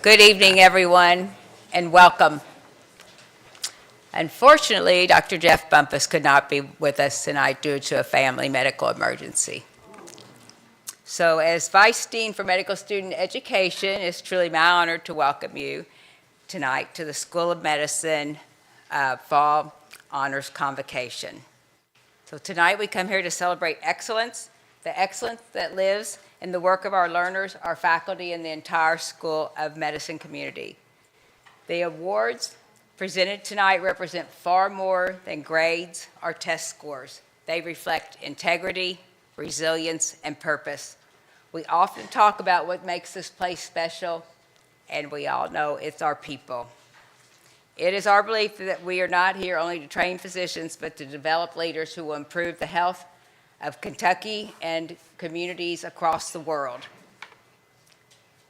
Good evening, everyone, and welcome. Unfortunately, Dr. Jeff Bumpus could not be with us tonight due to a family medical emergency. So as Vice Dean for Medical Student Education, it's truly my honor to welcome you tonight to the School of Medicine Fall Honors Convocation. So tonight we come here to celebrate excellence, the excellence that lives in the work of our learners, our faculty, and the entire School of Medicine community. The awards presented tonight represent far more than grades or test scores. They reflect integrity, resilience, and purpose. We often talk about what makes this place special, and we all know it's our people. It is our belief that we are not here only to train physicians, but to develop leaders who will improve the health of Kentucky and communities across the world.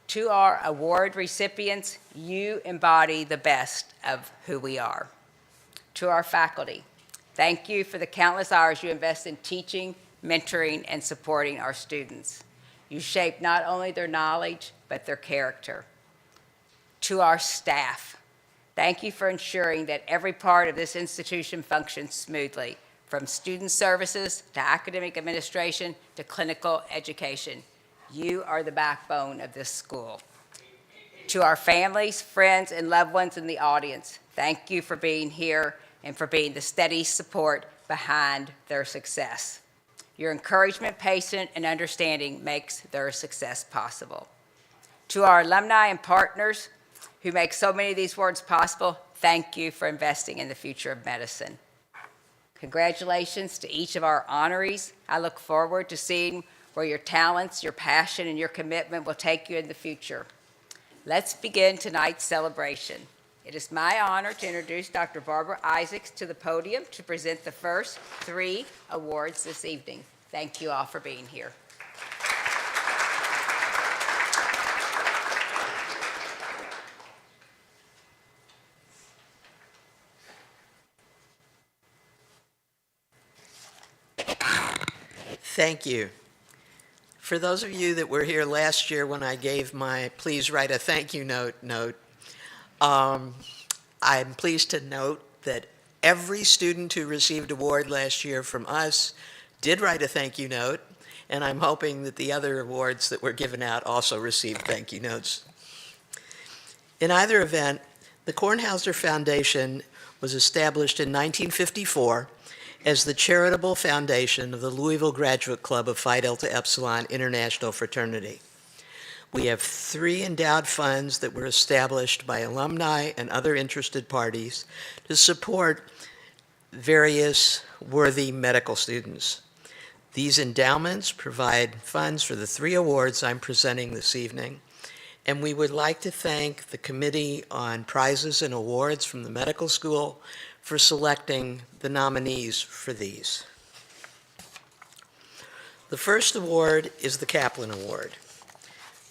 To our award recipients, you embody the best of who we are. To our faculty, thank you for the countless hours you invest in teaching, mentoring, and supporting our students. You shape not only their knowledge, but their character. To our staff, thank you for ensuring that every part of this institution functions smoothly, from student services to academic administration to clinical education. You are the backbone of this school. To our families, friends, and loved ones in the audience, thank you for being here and for being the steady support behind their success. Your encouragement, patience, and understanding makes their success possible. To our alumni and partners who make so many of these awards possible, thank you for investing in the future of medicine. Congratulations to each of our honorees. I look forward to seeing where your talents, your passion, and your commitment will take you in the future. Let's begin tonight's celebration. It is my honor to introduce Dr. Barbara Isaacs to the podium to present the first 3 awards this evening. Thank you all for being here. Thank you. For those of you that were here last year when I gave my please write a thank you note, I'm pleased to note that every student who received an award last year from us did write a thank you note, and I'm hoping that the other awards that were given out also received thank you notes. In either event, the Kornhauser Foundation was established in 1954 as the charitable foundation of the Louisville Graduate Club of Phi Delta Epsilon International Fraternity. We have 3 endowed funds that were established by alumni and other interested parties to support various worthy medical students. These endowments provide funds for the 3 awards I'm presenting this evening, and we would like to thank the Committee on Prizes and Awards from the medical school for selecting the nominees for these. The first award is the Kaplan Award.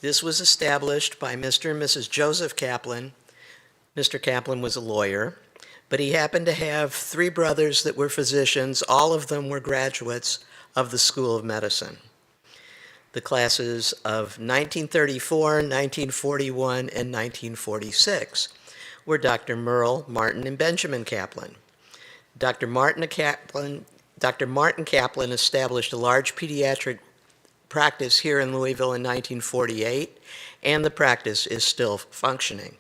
This was established by Mr. and Mrs. Joseph Kaplan. Mr. Kaplan was a lawyer, but he happened to have 3 brothers that were physicians. All of them were graduates of the School of Medicine. The classes of 1934, 1941, and 1946 were Dr. Merle, Martin, and Benjamin Kaplan. Dr. Martin Kaplan established a large pediatric practice here in Louisville in 1948, and the practice is still functioning.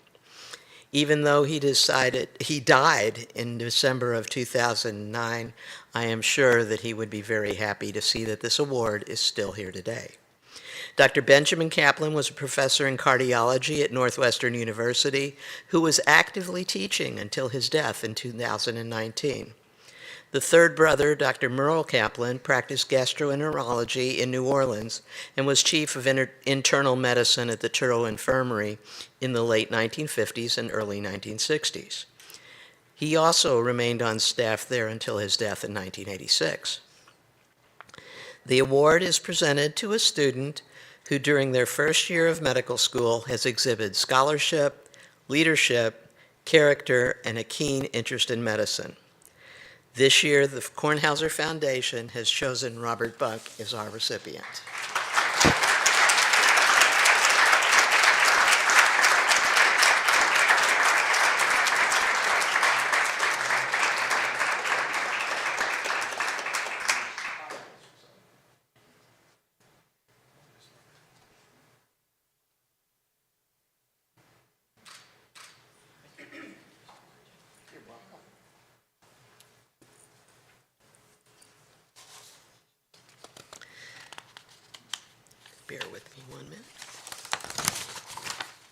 Even though he died in December of 2009, I am sure that he would be very happy to see that this award is still here today. Dr. Benjamin Kaplan was a professor in cardiology at Northwestern University who was actively teaching until his death in 2019. The third brother, Dr. Merle Kaplan, practiced gastroenterology in New Orleans and was chief of internal medicine at the Turlow Infirmary in the late 1950s and early 1960s. He also remained on staff there until his death in 1986. The award is presented to a student who during their first year of medical school has exhibited scholarship, leadership, character, and a keen interest in medicine. This year, the Kornhauser Foundation has chosen Robert Buck as our recipient.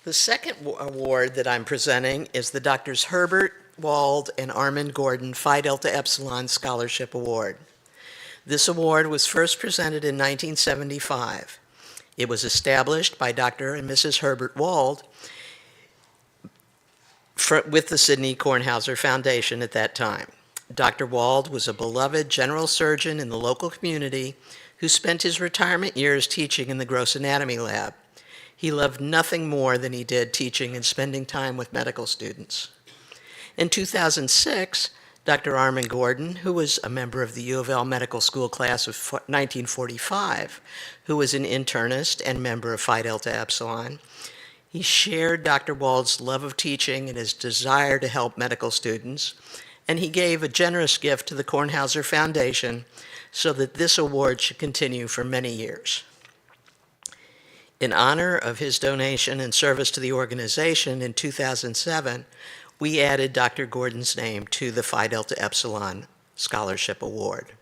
The second award that I'm presenting is the Drs. Herbert Wald and Armand Gordon Phi Delta Epsilon Scholarship Award. This award was first presented in 1975. It was established by Dr. and Mrs. Herbert Wald with the Sidney Kornhauser Foundation at that time. Dr. Wald was a beloved general surgeon in the local community who spent his retirement years teaching in the gross anatomy lab. He loved nothing more than he did teaching and spending time with medical students. In 2006, Dr. Armand Gordon, who was a member of the U of L Medical School class of 1945, who was an internist and member of Phi Delta Epsilon, he shared Dr. Wald's love of teaching and his desire to help medical students, and he gave a generous gift to the Kornhauser Foundation so that this award should continue for many years. In honor of his donation and service to the organization in 2007, we added Dr. Gordon's name to the Phi Delta Epsilon Scholarship Award.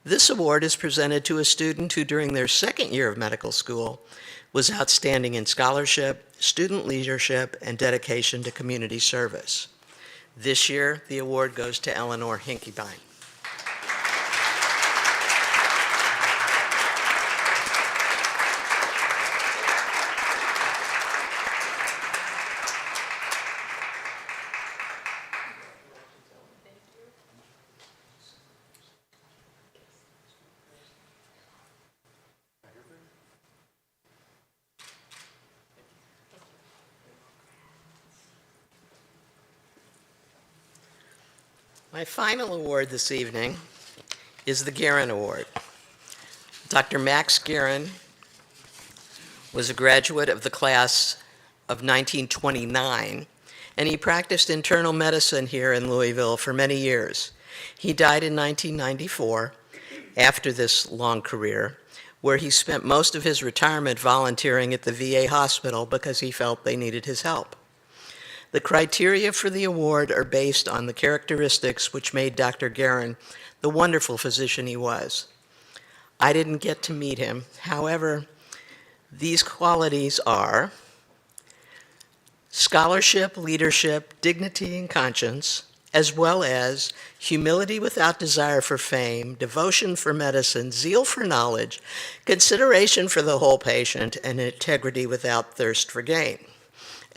This award is presented to a student who, during their second year of medical school, was outstanding in scholarship, student leadership, and dedication to community service. This year, the award goes to Eleanor Hinkebein. My final award this evening is the Guerin Award. Dr. Max Guerin was a graduate of the class of 1929, and he practiced internal medicine here in Louisville for many years. He died in 1994 after this long career, where he spent most of his retirement volunteering at the VA hospital because he felt they needed his help. The criteria for the award are based on the characteristics which made Dr. Guerin the wonderful physician he was. I didn't get to meet him. However, these qualities are scholarship, leadership, dignity, and conscience, as well as humility without desire for fame, devotion for medicine, zeal for knowledge, consideration for the whole patient, and integrity without thirst for gain,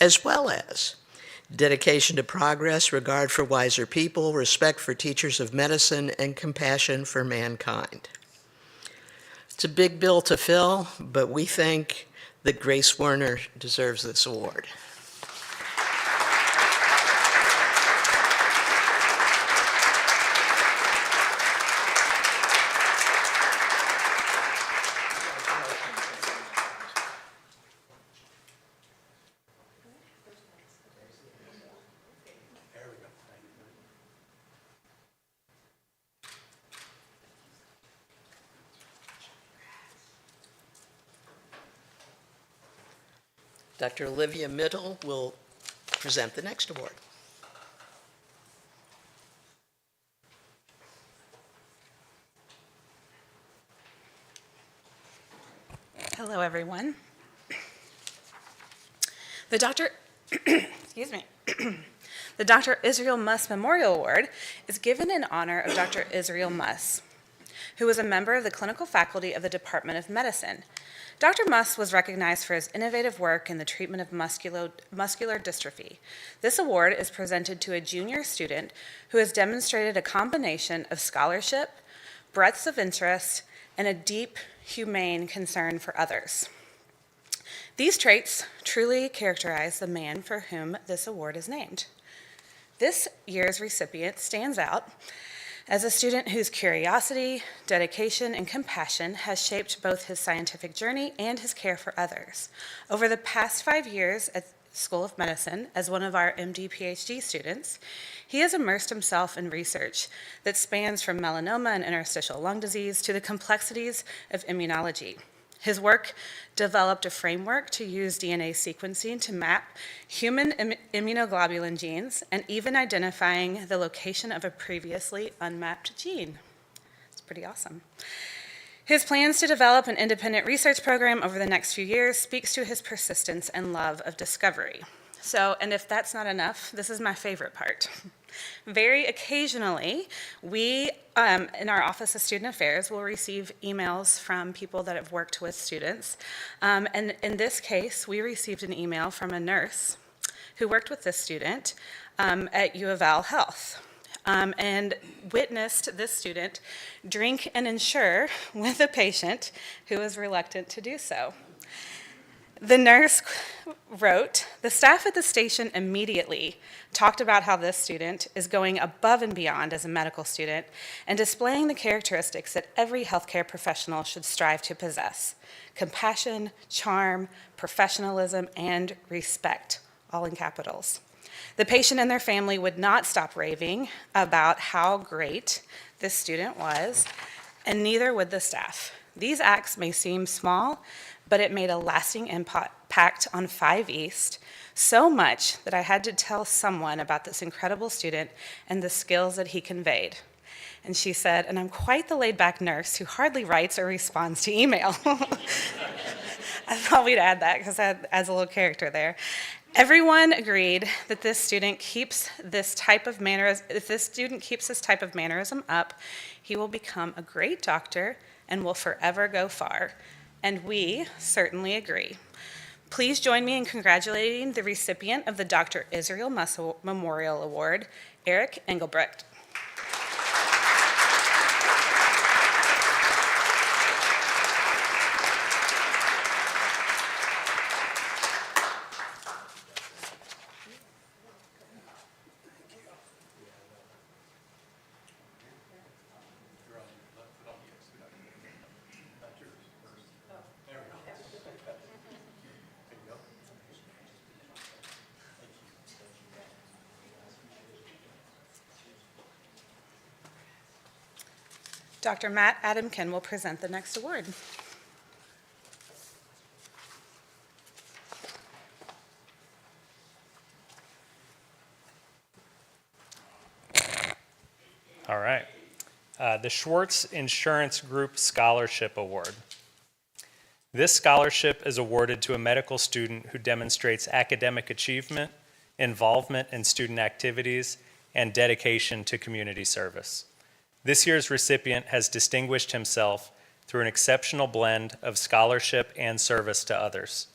as well as dedication to progress, regard for wiser people, respect for teachers of medicine, and compassion for mankind. It's a big bill to fill, but we think that Grace Werner deserves this award. Dr. Olivia Middle will present the next award. Hello, everyone. The The Dr. Israel Muss Memorial Award is given in honor of Dr. Israel Muss, who was a member of the clinical faculty of the Department of Medicine. Dr. Muss was recognized for his innovative work in the treatment of muscular dystrophy. This award is presented to a junior student who has demonstrated a combination of scholarship, breadth of interest, and a deep, humane concern for others. These traits truly characterize the man for whom this award is named. This year's recipient stands out as a student whose curiosity, dedication, and compassion has shaped both his scientific journey and his care for others. Over the past 5 years at School of Medicine, as one of our MD PhD students, he has immersed himself in research that spans from melanoma and interstitial lung disease to the complexities of immunology. His work developed a framework to use DNA sequencing to map human immunoglobulin genes and even identifying the location of a previously unmapped gene. It's pretty awesome. His plans to develop an independent research program over the next few years speaks to his persistence and love of discovery. So, and if that's not enough, this is my favorite part. Very occasionally, we, in our Office of Student Affairs, will receive emails from people that have worked with students. And in this case, we received an email from a nurse who worked with this student at U of L Health. And witnessed this student drink and insure with a patient who was reluctant to do so. The nurse wrote, "The staff at the station immediately talked about how this student is going above and beyond as a medical student and displaying the characteristics that every healthcare professional should strive to possess: compassion, charm, professionalism, and respect," all in capitals. The patient and their family would not stop raving about how great this student was, and neither would the staff. These acts may seem small, but it made a lasting impact on 5 East, so much that I had to tell someone about this incredible student and the skills that he conveyed. And she said, "And I'm quite the laid-back nurse who hardly writes or responds to email." I thought we'd add that because that adds a little character there. Everyone agreed that this student keeps this type of mannerism. If this student keeps this type of mannerism up, he will become a great doctor and will forever go far. And we certainly agree. Please join me in congratulating the recipient of the Dr. Israel Muss Memorial Award, Eric Engelbrecht. Dr. Matt Adamkin will present the next award. All right. The Schwartz Insurance Group Scholarship Award. This scholarship is awarded to a medical student who demonstrates academic achievement, involvement in student activities, and dedication to community service. This year's recipient has distinguished himself through an exceptional blend of scholarship and service to others.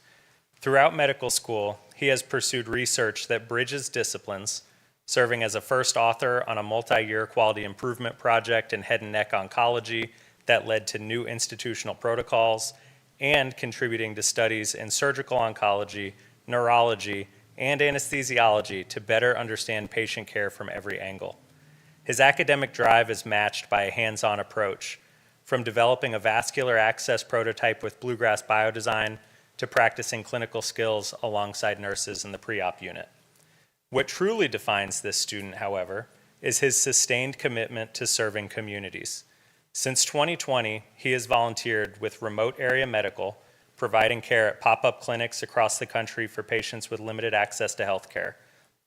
Throughout medical school, he has pursued research that bridges disciplines, serving as a first author on a multi-year quality improvement project in head and neck oncology that led to new institutional protocols, and contributing to studies in surgical oncology, neurology, and anesthesiology to better understand patient care from every angle. His academic drive is matched by a hands-on approach, from developing a vascular access prototype with Bluegrass Biodesign to practicing clinical skills alongside nurses in the pre-op unit. What truly defines this student, however, is his sustained commitment to serving communities. Since 2020, he has volunteered with Remote Area Medical, providing care at pop-up clinics across the country for patients with limited access to health care.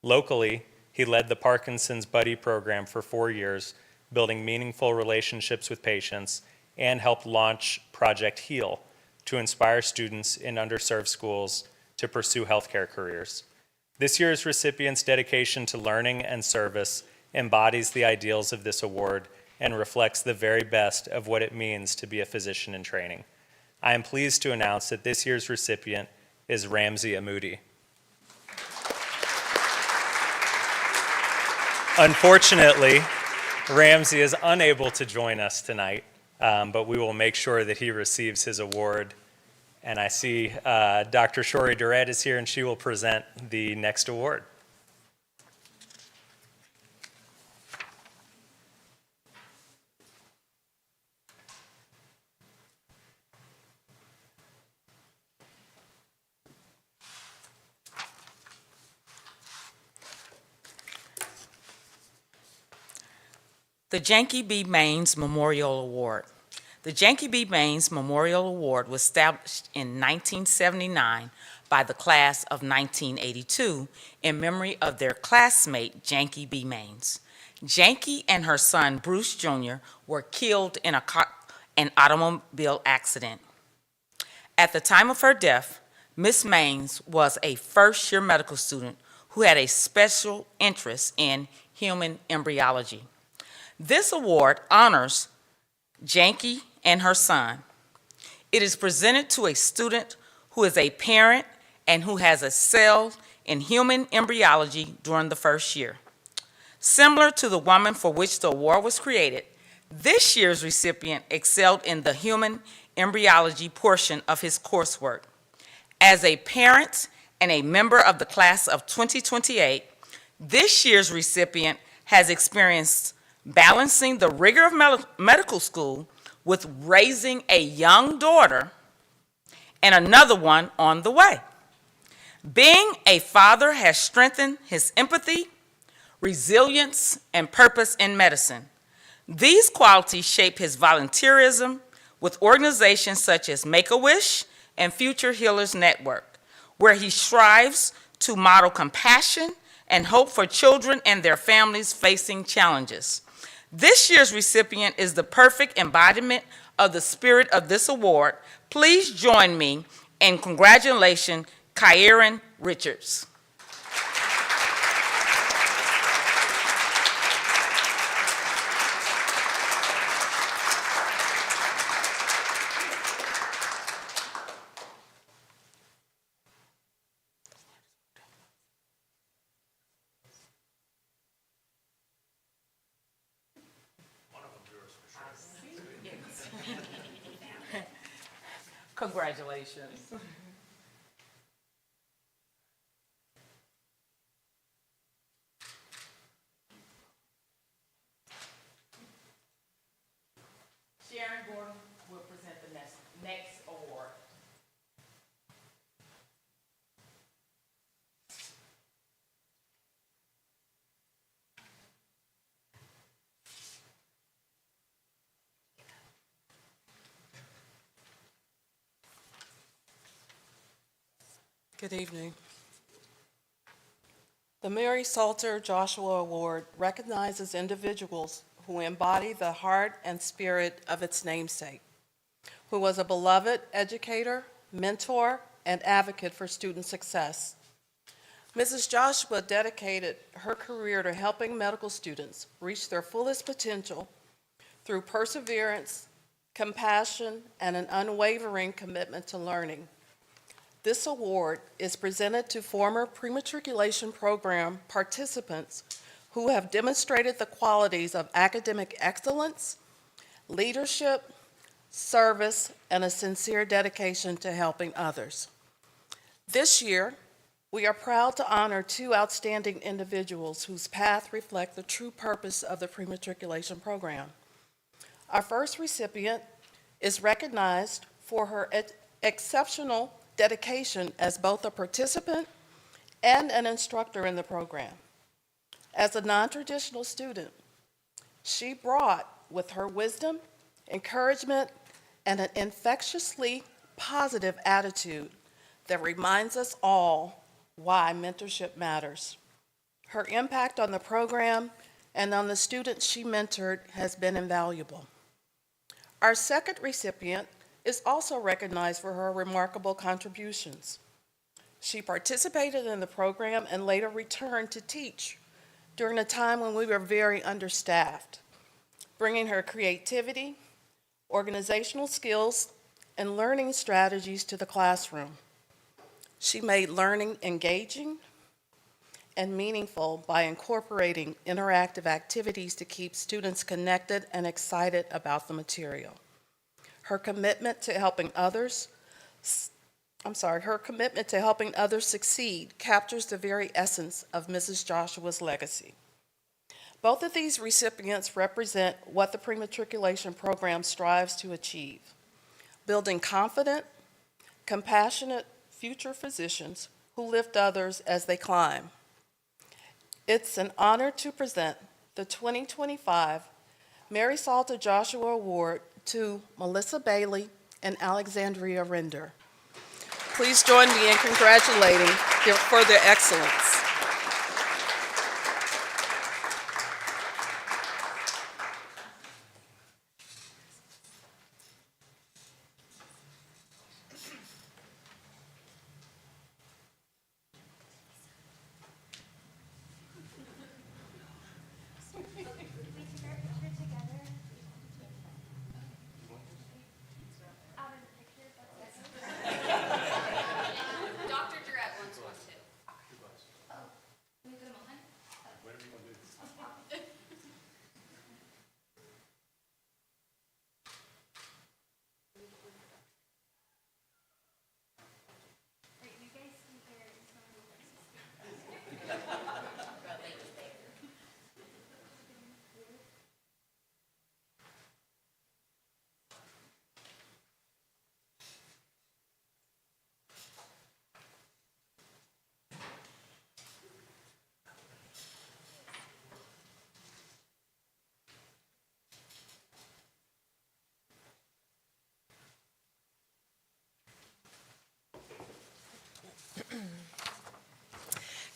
Locally, he led the Parkinson's Buddy program for 4 years, building meaningful relationships with patients, and helped launch Project HEAL to inspire students in underserved schools to pursue healthcare careers. This year's recipient's dedication to learning and service embodies the ideals of this award and reflects the very best of what it means to be a physician in training. I am pleased to announce that this year's recipient is Ramsey Amoudi. Unfortunately, Ramsey is unable to join us tonight, but we will make sure that he receives his award. And I see Dr. Shori Durrett is here, and she will present the next award. The Janky B. Maines Memorial Award. The Janky B. Maines Memorial Award was established in 1979 by the class of 1982 in memory of their classmate, Janky B. Maines. Janky and her son, Bruce Jr., were killed in a an automobile accident. At the time of her death, Ms. Maines was a first-year medical student who had a special interest in human embryology. This award honors Janky and her son. It is presented to a student who is a parent and who has excelled in human embryology during the first year. Similar to the woman for which the award was created, this year's recipient excelled in the human embryology portion of his coursework. As a parent and a member of the class of 2028, this year's recipient has experienced balancing the rigor of medical school with raising a young daughter and another one on the way. Being a father has strengthened his empathy, resilience, and purpose in medicine. These qualities shape his volunteerism with organizations such as Make-A-Wish and Future Healers Network, where he strives to model compassion and hope for children and their families facing challenges. This year's recipient is the perfect embodiment of the spirit of this award. Please join me in congratulating Kieran Richards. Congratulations. Sharon Gordon will present the next award. Good evening. The Mary Salter Joshua Award recognizes individuals who embody the heart and spirit of its namesake, who was a beloved educator, mentor, and advocate for student success. Mrs. Joshua dedicated her career to helping medical students reach their fullest potential through perseverance, compassion, and an unwavering commitment to learning. This award is presented to former pre-matriculation program participants who have demonstrated the qualities of academic excellence, leadership, service, and a sincere dedication to helping others. This year, we are proud to honor two outstanding individuals whose path reflect the true purpose of the pre-matriculation program. Our first recipient is recognized for her exceptional dedication as both a participant and an instructor in the program. As a non-traditional student, she brought with her wisdom, encouragement, and an infectiously positive attitude that reminds us all why mentorship matters. Her impact on the program and on the students she mentored has been invaluable. Our second recipient is also recognized for her remarkable contributions. She participated in the program and later returned to teach during a time when we were very understaffed, bringing her creativity, organizational skills, and learning strategies to the classroom. She made learning engaging and meaningful by incorporating interactive activities to keep students connected and excited about the material. Her commitment to helping others succeed captures the very essence of Mrs. Joshua's legacy. Both of these recipients represent what the pre-matriculation program strives to achieve: building confident, compassionate future physicians who lift others as they climb. It's an honor to present the 2025 Mary Salter Joshua Award to Melissa Bailey and Alexandria Render. Please join me in congratulating them for their excellence.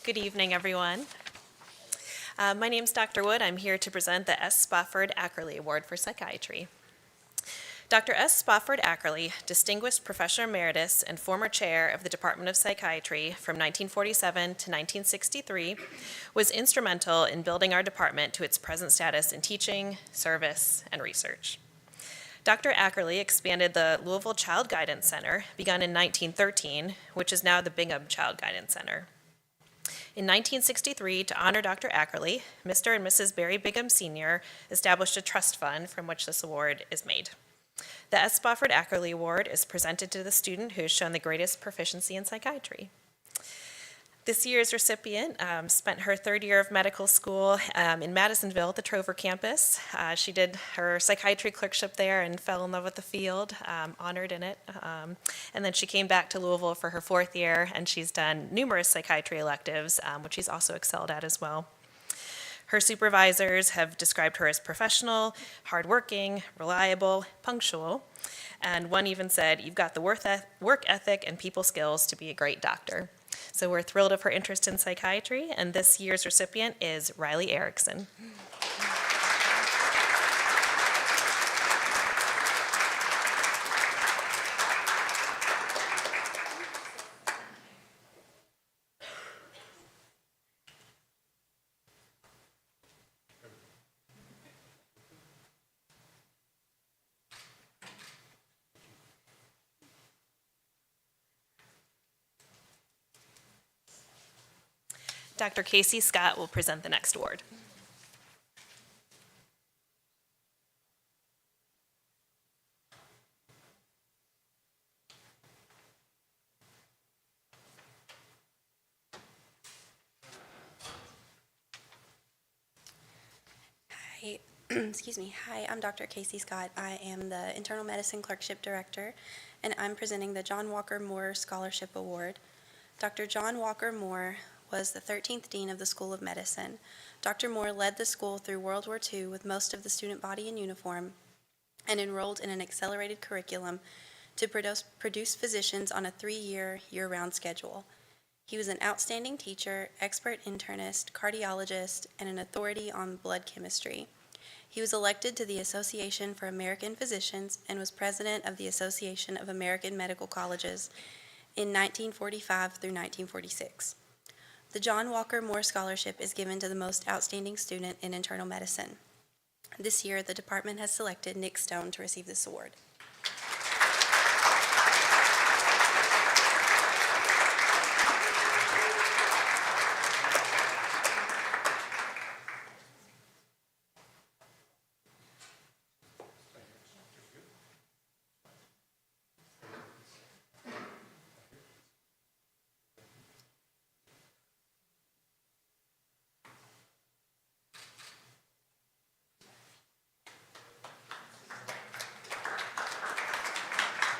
Good evening, everyone. My name's Dr. Wood. I'm here to present the S. Spofford Ackerley Award for Psychiatry. Dr. S. Spofford Ackerley, Distinguished Professor Emeritus and former chair of the Department of Psychiatry from 1947 to 1963, was instrumental in building our department to its present status in teaching, service, and research. Dr. Ackerley expanded the Louisville Child Guidance Center, begun in 1913, which is now the Bingham Child Guidance Center. In 1963, to honor Dr. Ackerley, Mr. and Mrs. Barry Bingham Sr. established a trust fund from which this award is made. The S. Spofford Ackerley Award is presented to the student who has shown the greatest proficiency in psychiatry. This year's recipient spent her third year of medical school in Madisonville at the Trover campus. She did her psychiatry clerkship there and fell in love with the field, honored in it. And then she came back to Louisville for her fourth year, and she's done numerous psychiatry electives, which she's also excelled at as well. Her supervisors have described her as professional, hardworking, reliable, punctual, and one even said, "You've got the work ethic and people skills to be a great doctor." So we're thrilled of her interest in psychiatry, and this year's recipient is Riley Erickson. Dr. Casey Scott will present the next award. Hi, excuse me. Hi, I'm Dr. Casey Scott. I am the Internal Medicine Clerkship Director, and I'm presenting the John Walker Moore Scholarship Award. Dr. John Walker Moore was the 13th Dean of the School of Medicine. Dr. Moore led the school through World War II with most of the student body in uniform and enrolled in an accelerated curriculum to produce physicians on a 3-year, year-round schedule. He was an outstanding teacher, expert internist, cardiologist, and an authority on blood chemistry. He was elected to the Association for American Physicians and was president of the Association of American Medical Colleges in 1945 through 1946. The John Walker Moore Scholarship is given to the most outstanding student in internal medicine. This year, the department has selected Nick Stone to receive this award.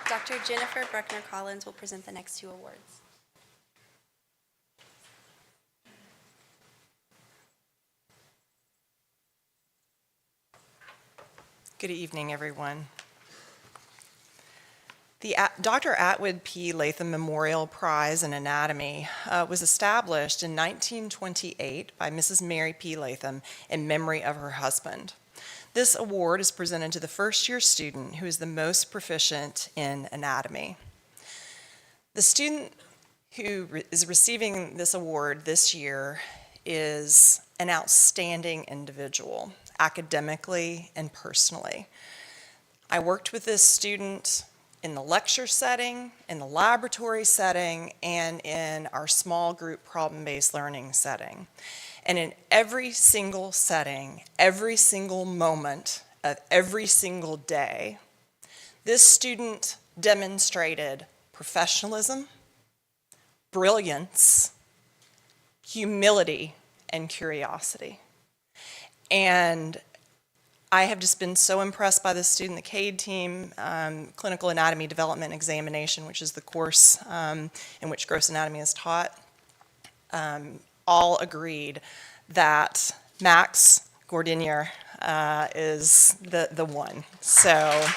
Dr. Jennifer Bruckner Collins will present the next 2 awards. Good evening, everyone. The Dr. Atwood P. Latham Memorial Prize in Anatomy was established in 1928 by Mrs. Mary P. Latham in memory of her husband. This award is presented to the first-year student who is the most proficient in anatomy. The student who is receiving this award this year is an outstanding individual, academically and personally. I worked with this student in the lecture setting, in the laboratory setting, and in our small group problem-based learning setting. And in every single setting, every single moment of every single day, this student demonstrated professionalism, brilliance, humility, and curiosity. And I have just been so impressed by this student. The CADE team, Clinical Anatomy Development Examination, which is the course in which gross anatomy is taught, all agreed that Max Gordinier is the one. So.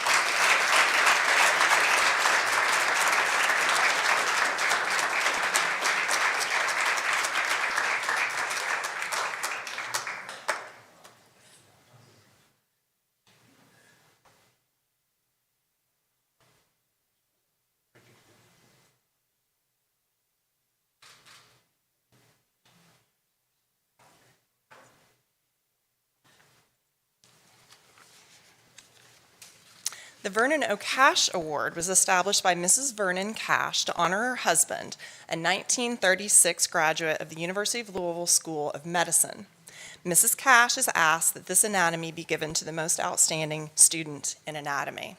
The Vernon O. Cash Award was established by Mrs. Vernon Cash to honor her husband, a 1936 graduate of the University of Louisville School of Medicine. Mrs. Cash has asked that this anatomy be given to the most outstanding student in anatomy.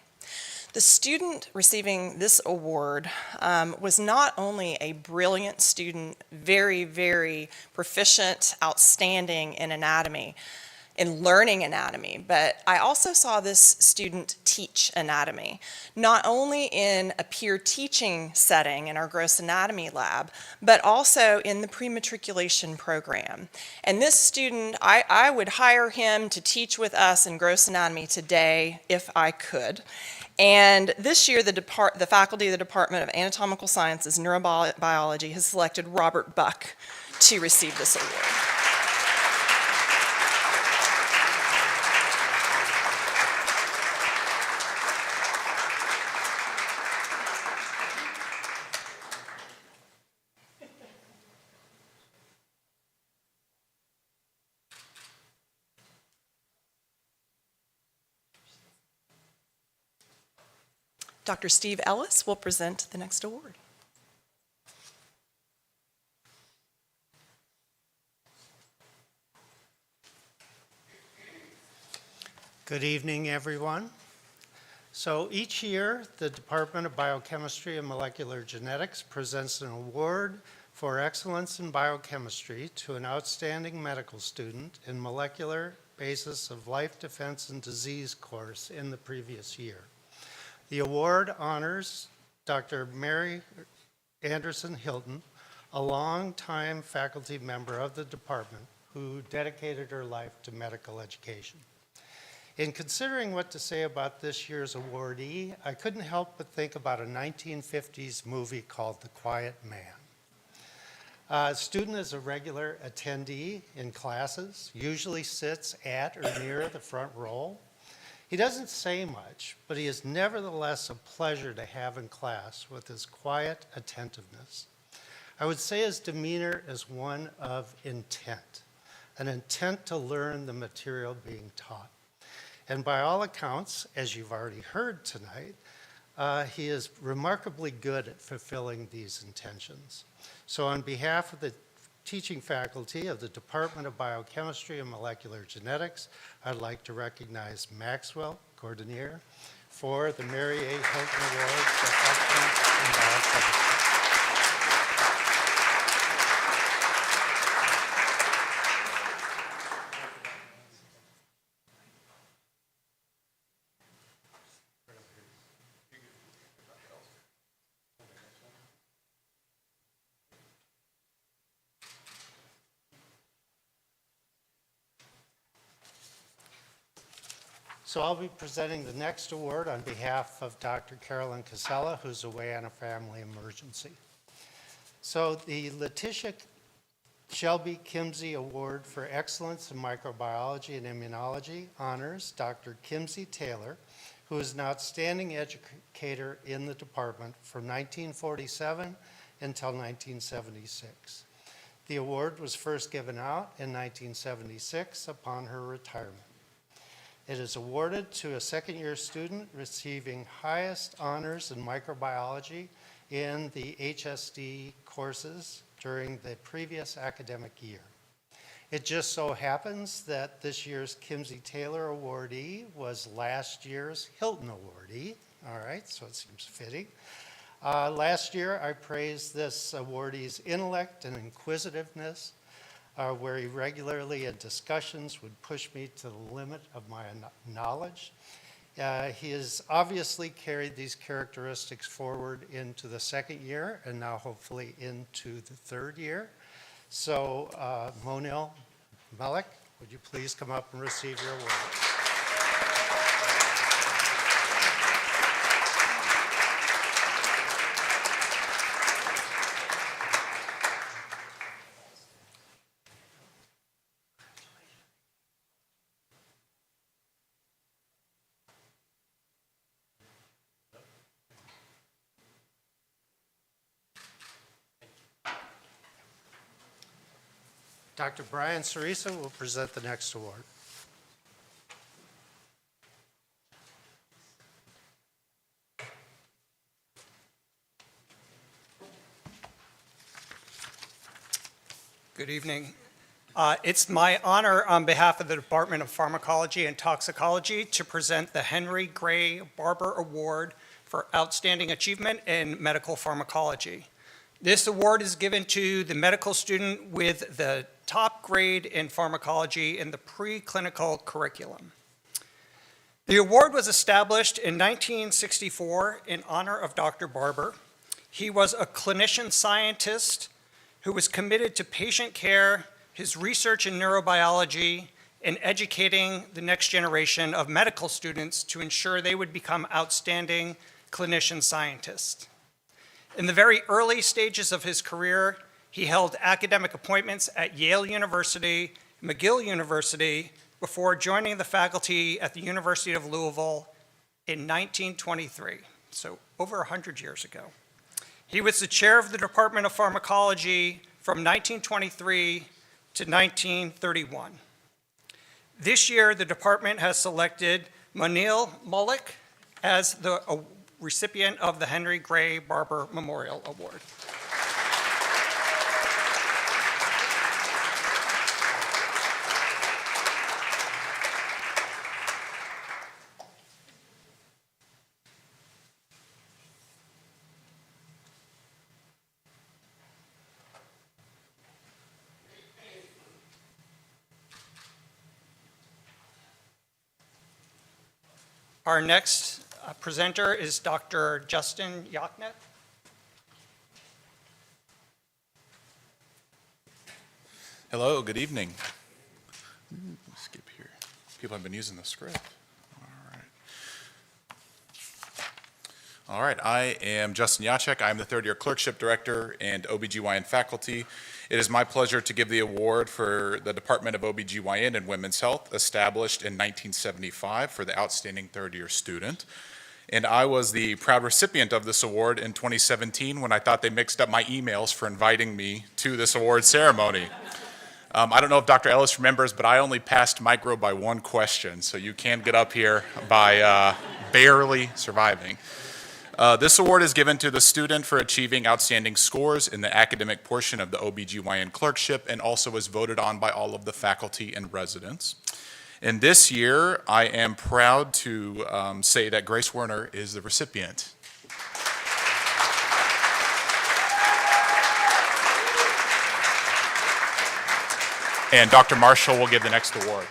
The student receiving this award was not only a brilliant student, very, very proficient, outstanding in anatomy, in learning anatomy, but I also saw this student teach anatomy, not only in a peer teaching setting in our gross anatomy lab, but also in the pre-matriculation program. And this student, I would hire him to teach with us in gross anatomy today if I could. And this year, the faculty of the Department of Anatomical Sciences and Neurobiology has selected Robert Buck to receive this award. Dr. Steve Ellis will present the next award. Good evening, everyone. So each year, the Department of Biochemistry and Molecular Genetics presents an award for excellence in biochemistry to an outstanding medical student in molecular basis of life defense and disease course in the previous year. The award honors Dr. Mary Anderson Hilton, a longtime faculty member of the department who dedicated her life to medical education. In considering what to say about this year's awardee, I couldn't help but think about a 1950s movie called The Quiet Man. A student is a regular attendee in classes, usually sits at or near the front row. He doesn't say much, but he is nevertheless a pleasure to have in class with his quiet attentiveness. I would say his demeanor is one of intent, an intent to learn the material being taught. And by all accounts, as you've already heard tonight, he is remarkably good at fulfilling these intentions. So on behalf of the teaching faculty of the Department of Biochemistry and Molecular Genetics, I'd like to recognize Maxwell Gordonier for the Mary A. Hilton Award for Excellence in Biochemistry. So I'll be presenting the next award on behalf of Dr. Carolyn Casella, who's away on a family emergency. So the Letitia Shelby Kimsey Award for Excellence in Microbiology and Immunology honors Dr. Kimsey Taylor, who is an outstanding educator in the department from 1947 until 1976. The award was first given out in 1976 upon her retirement. It is awarded to a second-year student receiving highest honors in microbiology in the HSD courses during the previous academic year. It just so happens that this year's Kimsey Taylor awardee was last year's Hilton awardee. All right, so it seems fitting. Last year, I praised this awardee's intellect and inquisitiveness, where he regularly in discussions would push me to the limit of my knowledge. He has obviously carried these characteristics forward into the second year and now hopefully into the third year. So Monil Malik, would you please come up and receive your award? Dr. Brian Cerisa will present the next award. Good evening. It's my honor on behalf of the Department of Pharmacology and Toxicology to present the Henry Gray Barber Award for Outstanding Achievement in Medical Pharmacology. This award is given to the medical student with the top grade in pharmacology in the preclinical curriculum. The award was established in 1964 in honor of Dr. Barber. He was a clinician scientist who was committed to patient care, his research in neurobiology, and educating the next generation of medical students to ensure they would become outstanding clinician scientists. In the very early stages of his career, he held academic appointments at Yale University, McGill University, before joining the faculty at the University of Louisville in 1923, so over 100 years ago. He was the chair of the Department of Pharmacology from 1923 to 1931. This year, the department has selected Monil Mullick as the recipient of the Henry Gray Barber Memorial Award. Our next presenter is Dr. Justin Yachnet. Hello, good evening. Skip here. People have been using the script. All right, I am Justin Yachek. I'm the third year clerkship director and OBGYN faculty. It is my pleasure to give the award for the Department of OBGYN and Women's Health, established in 1975 for the outstanding third year student. And I was the proud recipient of this award in 2017 when I thought they mixed up my emails for inviting me to this award ceremony. I don't know if Dr. Ellis remembers, but I only passed micro by one question, so you can get up here by barely surviving. This award is given to the student for achieving outstanding scores in the academic portion of the OBGYN clerkship and also is voted on by all of the faculty and residents. And this year, I am proud to say that Grace Werner is the recipient. And Dr. Marshall will give the next award.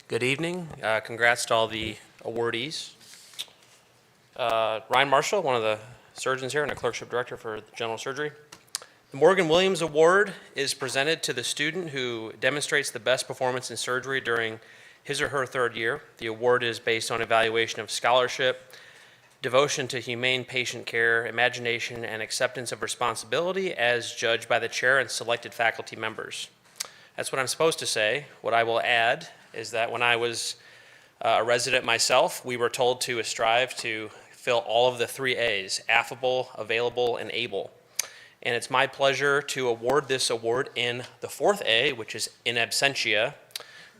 Good evening. Congrats to all the awardees. Ryan Marshall, one of the surgeons here and a clerkship director for general surgery. The Morgan Williams Award is presented to the student who demonstrates the best performance in surgery during his or her third year. The award is based on evaluation of scholarship, devotion to humane patient care, imagination, and acceptance of responsibility as judged by the chair and selected faculty members. That's what I'm supposed to say. What I will add is that when I was a resident myself, we were told to strive to fill all of the 3 A's, affable, available, and able. And it's my pleasure to award this award in the 4th A, which is in absentia,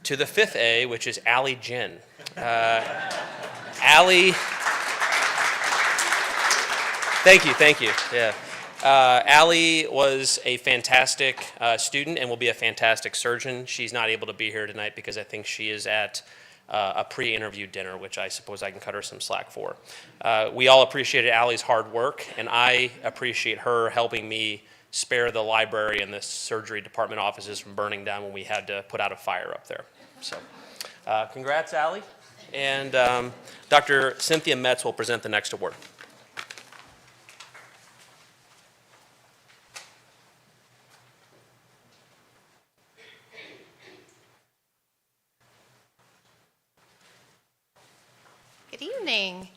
to the 5th A, which is Allie Jin. Allie, thank you, yeah. Allie was a fantastic student and will be a fantastic surgeon. She's not able to be here tonight because I think she is at a pre-interview dinner, which I suppose I can cut her some slack for. We all appreciated Allie's hard work, and I appreciate her helping me spare the library and the surgery department offices from burning down when we had to put out a fire up there. So, congrats, Allie. And Dr. Cynthia Metz will present the next award. Good evening.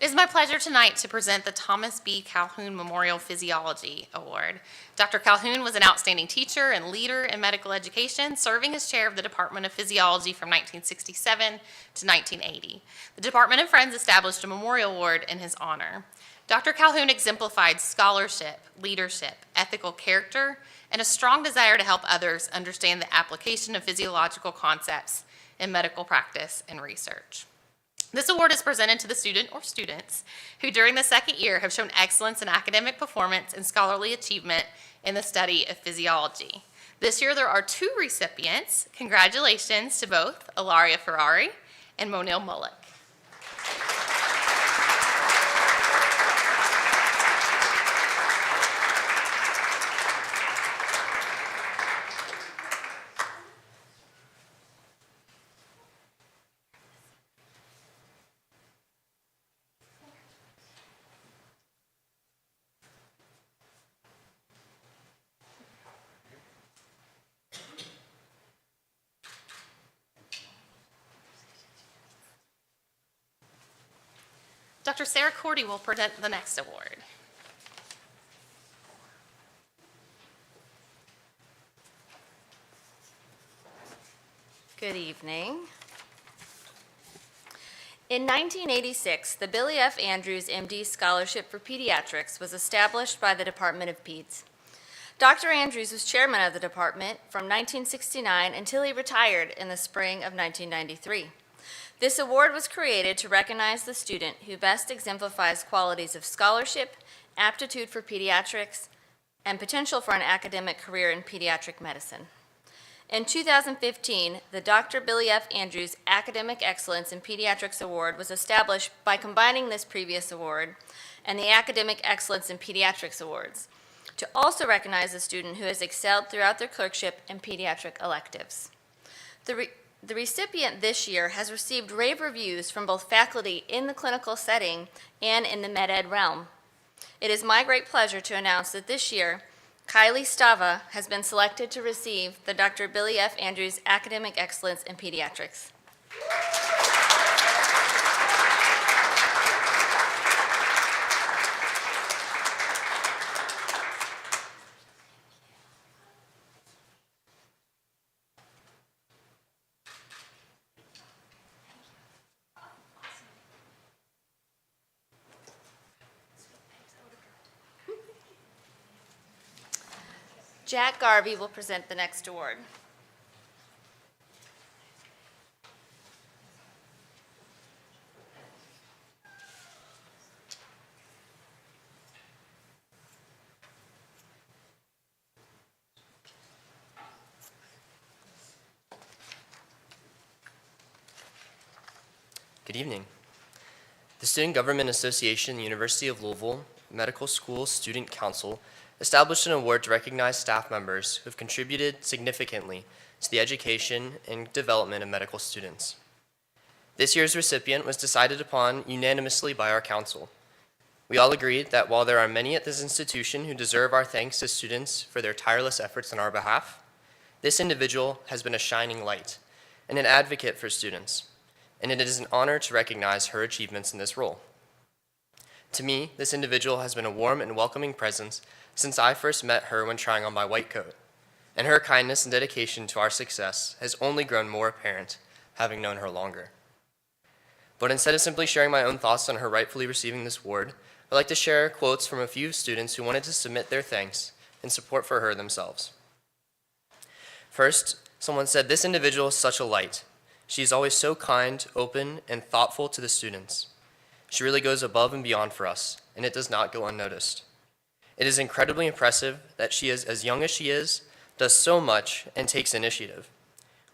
It is my pleasure pleasure tonight to present the Thomas B. Calhoun Memorial Physiology Award. Dr. Calhoun was an outstanding teacher and leader in medical education, serving as chair of the Department of Physiology from 1967 to 1980. The department and friends established a memorial award in his honor. Dr. Calhoun exemplified scholarship, leadership, ethical character, and a strong desire to help others understand the application of physiological concepts in medical practice and research. This award is presented to the student or students who during the second year have shown excellence in academic performance and scholarly achievement in the study of physiology. This year there are 2 recipients. Congratulations to both Ilaria Ferrari and Monil Mullick. Dr. Sarah Cordy will present the next award. Good evening. In 1986, the Billy F. Andrews MD Scholarship for Pediatrics was established by the Department of Peds. Dr. Andrews was chairman of the department from 1969 until he retired in the spring of 1993. This award was created to recognize the student who best exemplifies qualities of scholarship, aptitude for pediatrics, and potential for an academic career in pediatric medicine. In 2015, the Dr. Billy F. Andrews Academic Excellence in Pediatrics Award was established by combining this previous award and the Academic Excellence in Pediatrics Awards to also recognize a student who has excelled throughout their clerkship in pediatric electives. The recipient this year has received rave reviews from both faculty in the clinical setting and in the med ed realm. It is my great pleasure to announce that this year, Kylie Stava has been selected to receive the Dr. Billy F. Andrews Academic Excellence in Pediatrics. Jack Garvey will present the next award. Good evening. The Student Government Association, University of Louisville Medical School Student Council established an award to recognize staff members who have contributed significantly to the education and development of medical students. This year's recipient was decided upon unanimously by our council. We all agreed that while there are many at this institution who deserve our thanks as students for their tireless efforts on our behalf, this individual has been a shining light and an advocate for students, and it is an honor to recognize her achievements in this role. To me, this individual has been a warm and welcoming presence since I first met her when trying on my white coat, and her kindness and dedication to our success has only grown more apparent, having known her longer. But instead of simply sharing my own thoughts on her rightfully receiving this award, I'd like to share quotes from a few students who wanted to submit their thanks and support for her themselves. First, someone said, "This individual is such a light. She is always so kind, open, and thoughtful to the students. She really goes above and beyond for us, and it does not go unnoticed. It is incredibly impressive that she is as young as she is, does so much, and takes initiative.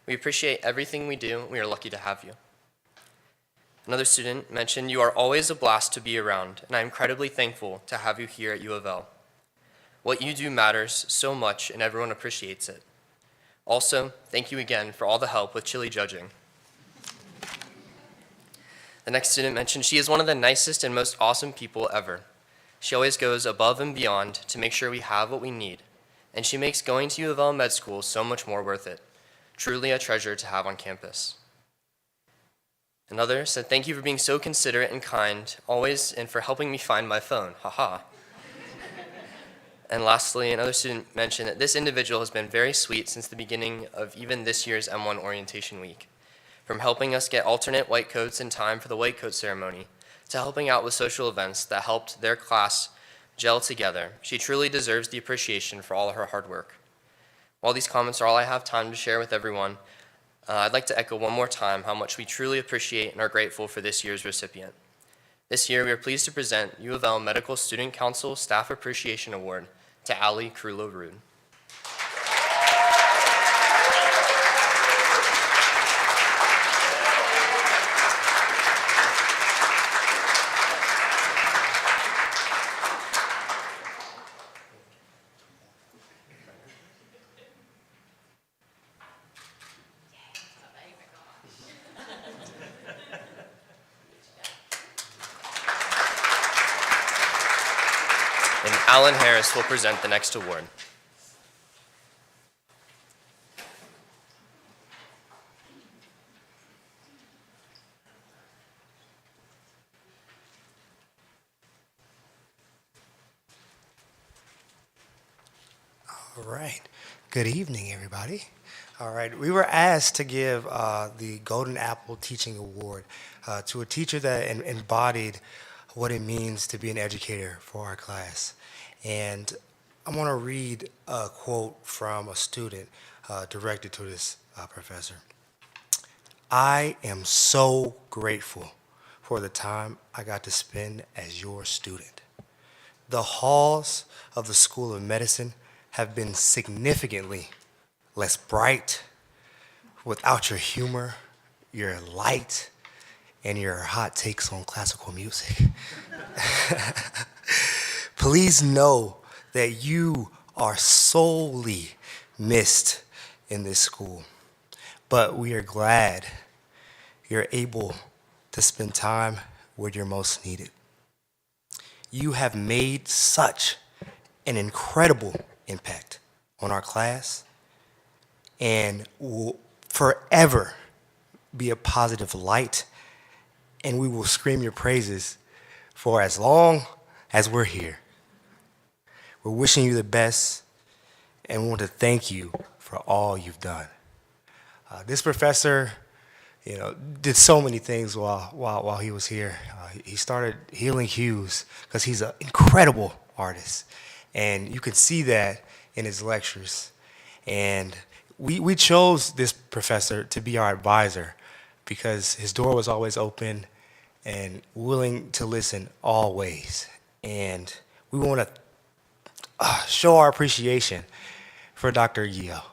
We appreciate everything we do, and we are lucky to have you." Another student mentioned, "You are always a blast to be around, and I am incredibly thankful to have you here at U of L. What you do matters so much, and everyone appreciates it. Also, thank you again for all the help with chili judging." The next student mentioned, "She is one of the nicest and most awesome people ever. She always goes above and beyond to make sure we have what we need, and she makes going to U of L Med School so much more worth it. Truly a treasure to have on campus." Another said, "Thank you for being so considerate and kind, always, and for helping me find my phone. Haha." And lastly, another student mentioned that this individual has been very sweet since the beginning of even this year's M1 orientation week. From helping us get alternate white coats in time for the white coat ceremony, to helping out with social events that helped their class gel together, she truly deserves the appreciation for all of her hard work. While these comments are all I have time to share with everyone, I'd like to echo one more time how much we truly appreciate and are grateful for this year's recipient. This year, we are pleased to present U of L Medical Student Council Staff Appreciation Award to Ali Krulo-Rude. And Alan Harris will present the next award. All right. Good evening, everybody. All right. We were asked to give the Golden Apple Teaching Award to a teacher that embodied what it means to be an educator for our class. And I want to read a quote from a student directed to this professor. "I am so grateful for the time I got to spend as your student. The halls of the School of Medicine have been significantly less bright without your humor, your light, and your hot takes on classical music. Please know that you are sorely missed in this school, but we are glad you're able to spend time where you're most needed. You have made such an incredible impact on our class and will forever be a positive light, and we will scream your praises for as long as we're here. We're wishing you the best, and we want to thank you for all you've done." This professor, did so many things while he was here. He started healing hues because he's an incredible artist, and you can see that in his lectures. And we chose this professor to be our advisor because his door was always open and willing to listen always. And we want to show our appreciation for Dr. Yeo.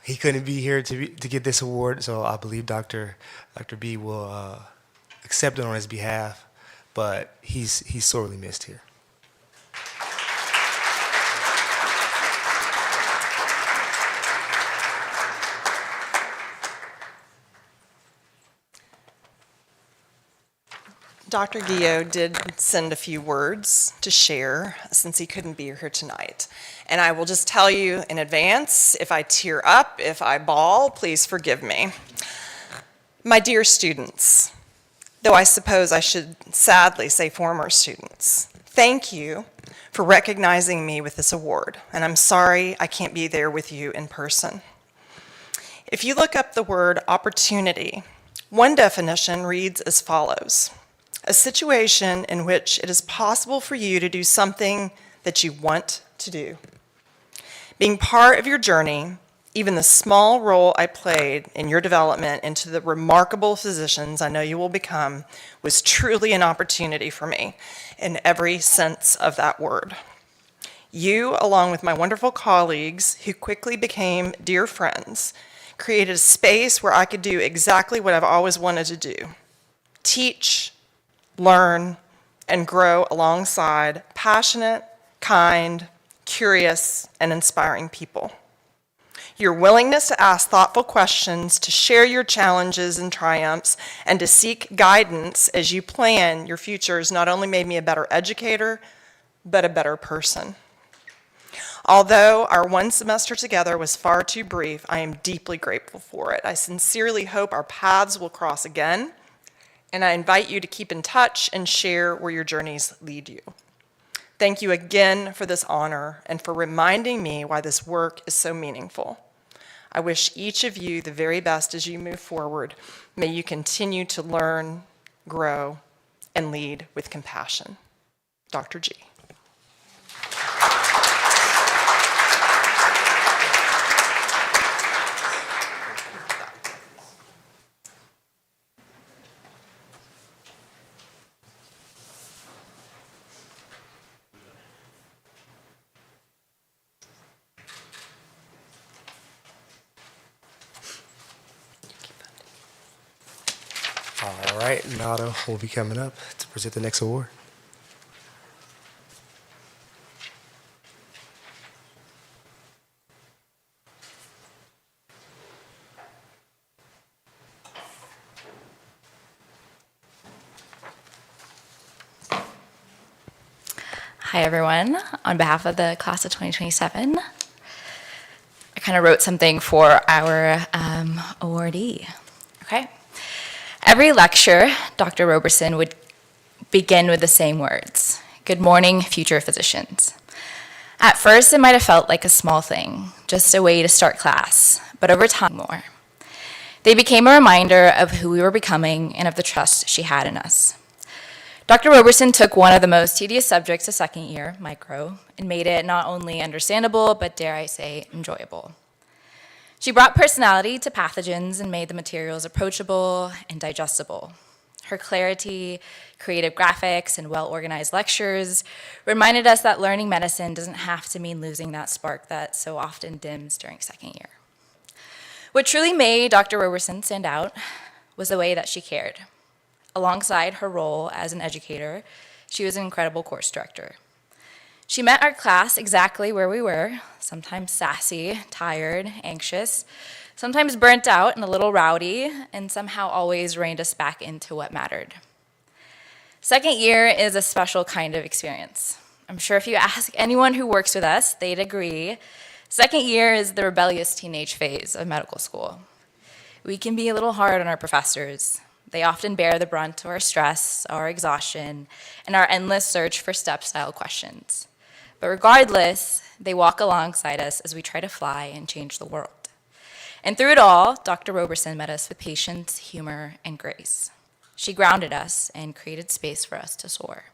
He couldn't be here to get this award, so I believe Dr. B will accept it on his behalf, but he's sorely missed here. Dr. Guillot did send a few words to share since he couldn't be here tonight. And I will just tell you in advance, if I tear up, if I bawl, please forgive me. My dear students, though I suppose I should sadly say former students, thank you for recognizing me with this award. And I'm sorry I can't be there with you in person. If you look up the word opportunity, one definition reads as follows: a situation in which it is possible for you to do something that you want to do. Being part of your journey, even the small role I played in your development into the remarkable physicians I know you will become, was truly an opportunity for me in every sense of that word. You, along with my wonderful colleagues who quickly became dear friends, created a space where I could do exactly what I've always wanted to do: teach, learn, and grow alongside passionate, kind, curious, and inspiring people. Your willingness to ask thoughtful questions, to share your challenges and triumphs, and to seek guidance as you plan your futures not only made me a better educator, but a better person. Although our one semester together was far too brief, I am deeply grateful for it. I sincerely hope our paths will cross again and I invite you to keep in touch and share where your journeys lead you. Thank you again for this honor and for reminding me why this work is so meaningful. I wish each of you the very best as you move forward. May you continue to learn, grow, and lead with compassion. Dr. G. All right, Nado will be coming up to present the next award. Hi, everyone. On behalf of the class of 2027, I kind of wrote something for our awardee. Okay. Every lecture, Dr. Roberson would begin with the same words. Good morning, future physicians. At first, it might have felt like a small thing, just a way to start class, but over time, more. They became a reminder of who we were becoming and of the trust she had in us. Dr. Roberson took one of the most tedious subjects of second year, micro, and made it not only understandable, but dare I say, enjoyable. She brought personality to pathogens and made the materials approachable and digestible. Her clarity, creative graphics, and well-organized lectures reminded us that learning medicine doesn't have to mean losing that spark that so often dims during second year. What truly made Dr. Roberson stand out was the way that she cared. Alongside her role as an educator, she was an incredible course director. She met our class exactly where we were, sometimes sassy, tired, anxious, sometimes burnt out and a little rowdy, and somehow always reined us back into what mattered. Second year is a special kind of experience. I'm sure if you ask anyone who works with us, they'd agree. Second year is the rebellious teenage phase of medical school. We can be a little hard on our professors. They often bear the brunt of our stress, our exhaustion, and our endless search for step-style questions. But regardless, they walk alongside us as we try to fly and change the world. And through it all, Dr. Roberson met us with patience, humor, and grace. She grounded us and created space for us to soar.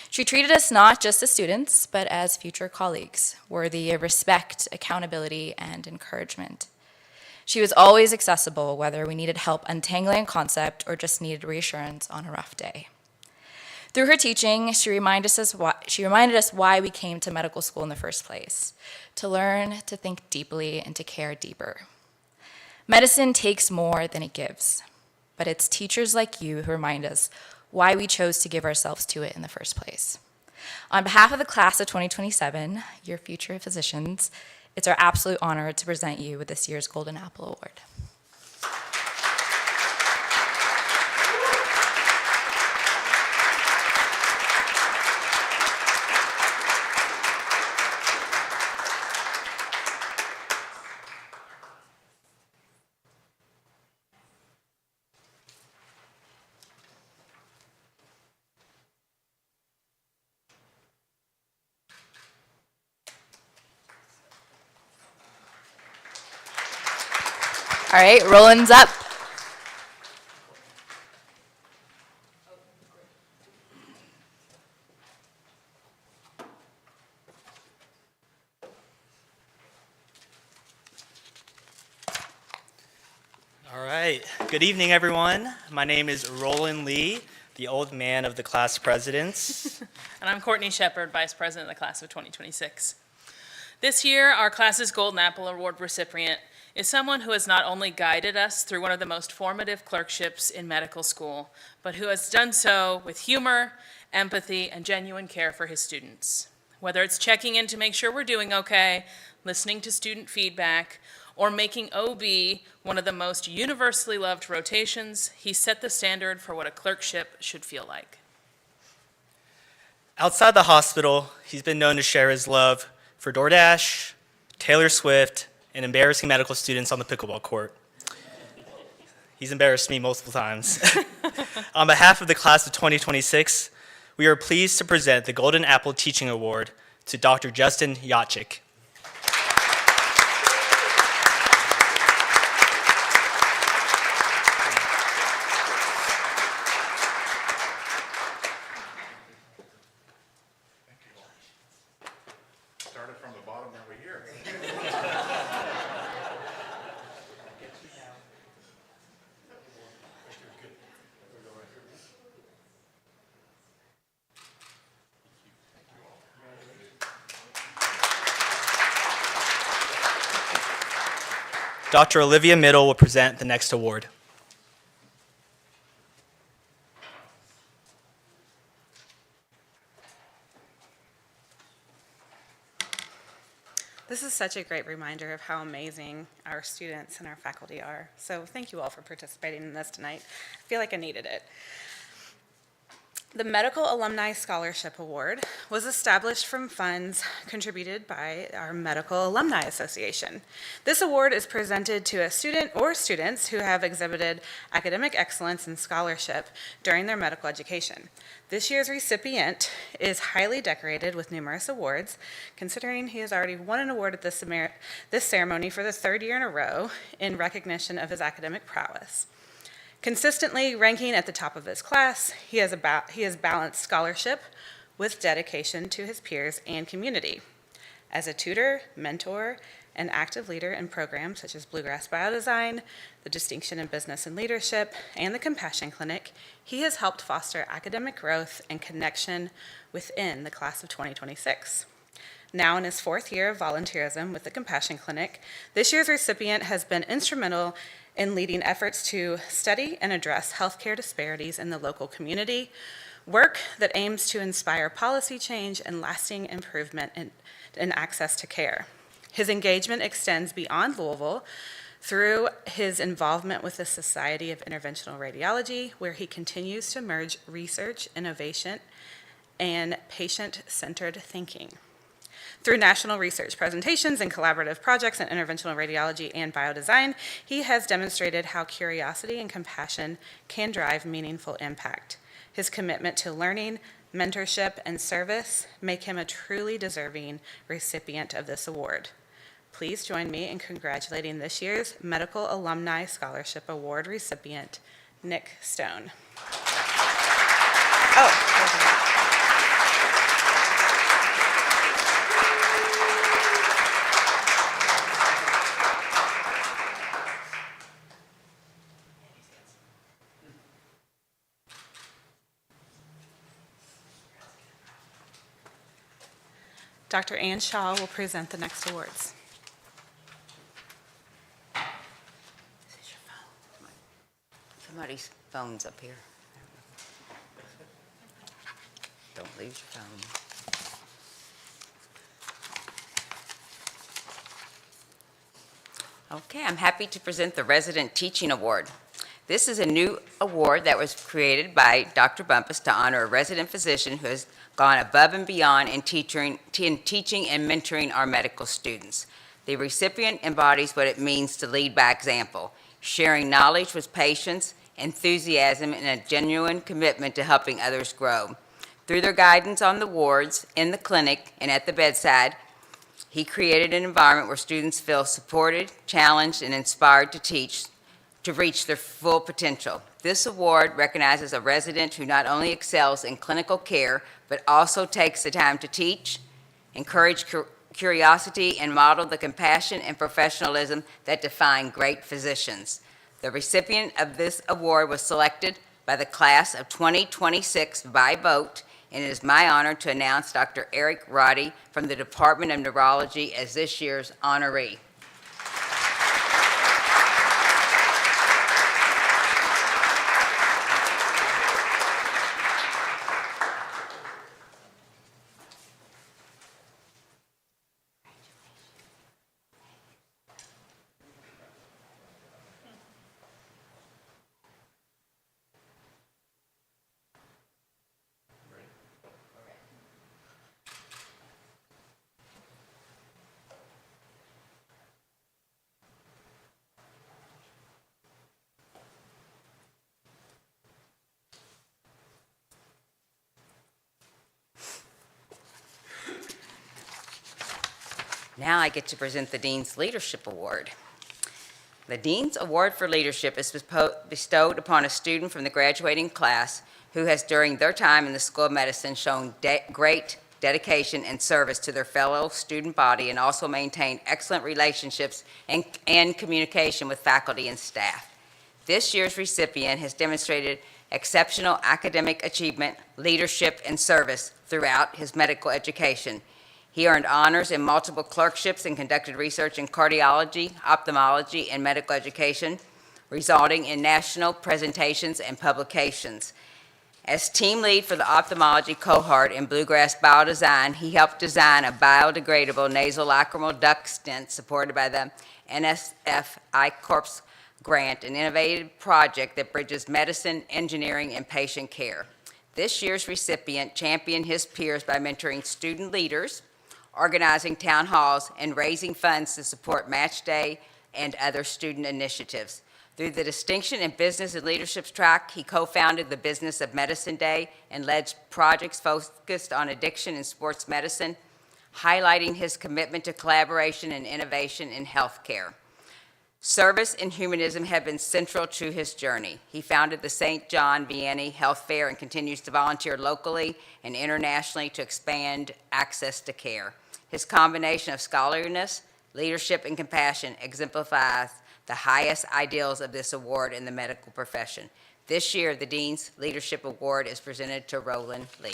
She treated us not just as students, but as future colleagues, worthy of respect, accountability, and encouragement. She was always accessible, whether we needed help untangling a concept or just needed reassurance on a rough day. Through her teaching, she reminded us why we came to medical school in the first place, to learn, to think deeply, and to care deeper. Medicine takes more than it gives, but it's teachers like you who remind us why we chose to give ourselves to it in the first place. On behalf of the class of 2027, your future physicians, it's our absolute honor to present you with this year's Golden Apple Award. All right, Roland's up. All right, good evening, everyone. My name is Roland Lee, the old man of the class presidents. And I'm Courtney Shepard, Vice President of the class of 2026. This year, our class's Golden Apple Award recipient is someone who has not only guided us through one of the most formative clerkships in medical school, but who has done so with humor, empathy, and genuine care for his students. Whether it's checking in to make sure we're doing okay, listening to student feedback, or making OB one of the most universally loved rotations, he set the standard for what a clerkship should feel like. Outside the hospital, he's been known to share his love for DoorDash, Taylor Swift, and embarrassing medical students on the pickleball court. He's embarrassed me multiple times. On behalf of the class of 2026, we are pleased to present the Golden Apple Teaching Award to Dr. Justin Yachik. Started from the bottom, now we're here. Dr. Olivia Middle will present the next award. This is such a great reminder of how amazing our students and our faculty are. So thank you all for participating in this tonight. I feel like I needed it. The Medical Alumni Scholarship Award was established from funds contributed by our Medical Alumni Association. This award is presented to a student or students who have exhibited academic excellence and scholarship during their medical education. This year's recipient is highly decorated with numerous awards, considering he has already won an award at this ceremony for the third year in a row in recognition of his academic prowess. Consistently ranking at the top of his class, he has balanced scholarship with dedication to his peers and community. As a tutor, mentor, and active leader in programs such as Bluegrass Biodesign, the Distinction in Business and Leadership, and the Compassion Clinic, he has helped foster academic growth and connection within the class of 2026. Now in his fourth year of volunteerism with the Compassion Clinic, this year's recipient has been instrumental in leading efforts to study and address healthcare disparities in the local community, work that aims to inspire policy change and lasting improvement in access to care. His engagement extends beyond Louisville through his involvement with the Society of Interventional Radiology, where he continues to merge research, innovation, and patient-centered thinking. Through national research presentations and collaborative projects in interventional radiology and biodesign, he has demonstrated how curiosity and compassion can drive meaningful impact. His commitment to learning, mentorship, and service make him a truly deserving recipient of this award. Please join me in congratulating this year's Medical Alumni Scholarship Award recipient, Nick Stone. Dr. Ann Shaw will present the next awards. Somebody's phone's up here. Don't lose your phone. Okay, I'm happy to present the Resident Teaching Award. This is a new award that was created by Dr. Bumpus to honor a resident physician who has gone above and beyond in teaching and mentoring our medical students. The recipient embodies what it means to lead by example, sharing knowledge with patience, enthusiasm, and a genuine commitment to helping others grow. Through their guidance on the wards, in the clinic, and at the bedside, he created an environment where students feel supported, challenged, and inspired to teach, to reach their full potential. This award recognizes a resident who not only excels in clinical care, but also takes the time to teach, encourage curiosity, and model the compassion and professionalism that define great physicians. The recipient of this award was selected by the class of 2026 by vote, and it is my honor to announce Dr. Eric Roddy from the Department of Neurology as this year's honoree. Now I get to present the Dean's Leadership Award. The Dean's Award for Leadership is bestowed upon a student from the graduating class who has, during their time in the School of Medicine, shown great dedication and service to their fellow student body and also maintained excellent relationships and communication with faculty and staff. This year's recipient has demonstrated exceptional academic achievement, leadership, and service throughout his medical education. He earned honors in multiple clerkships and conducted research in cardiology, ophthalmology, and medical education, resulting in national presentations and publications. As team lead for the ophthalmology cohort in Bluegrass Biodesign, he helped design a biodegradable nasolacrimal duct stent supported by the NSF I-Corps grant, an innovative project that bridges medicine, engineering, and patient care. This year's recipient championed his peers by mentoring student leaders, organizing town halls, and raising funds to support Match Day and other student initiatives. Through the Distinction in Business and Leadership track, he co-founded the Business of Medicine Day and led projects focused on addiction and sports medicine, highlighting his commitment to collaboration and innovation in healthcare. Service and humanism have been central to his journey. He founded the St. John Vianney Health Fair and continues to volunteer locally and internationally to expand access to care. His combination of scholarliness, leadership, and compassion exemplifies the highest ideals of this award in the medical profession. This year, the Dean's Leadership Award is presented to Roland Lee.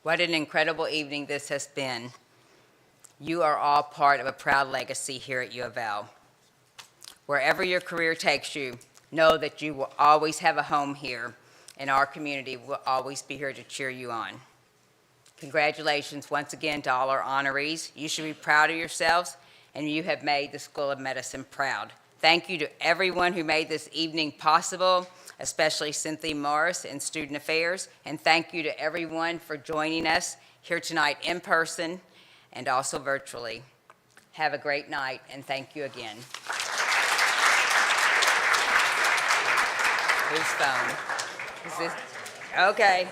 What an incredible evening this has been. You are all part of a proud legacy here at U of L. Wherever your career takes you, know that you will always have a home here, and our community will always be here to cheer you on. Congratulations once again to all our honorees. You should be proud of yourselves, and you have made the School of Medicine proud. Thank you to everyone who made this evening possible, especially Cynthia Morris in Student Affairs, and thank you to everyone for joining us here tonight in person and also virtually. Have a great night, and thank you again. Whose phone? Is this? Okay.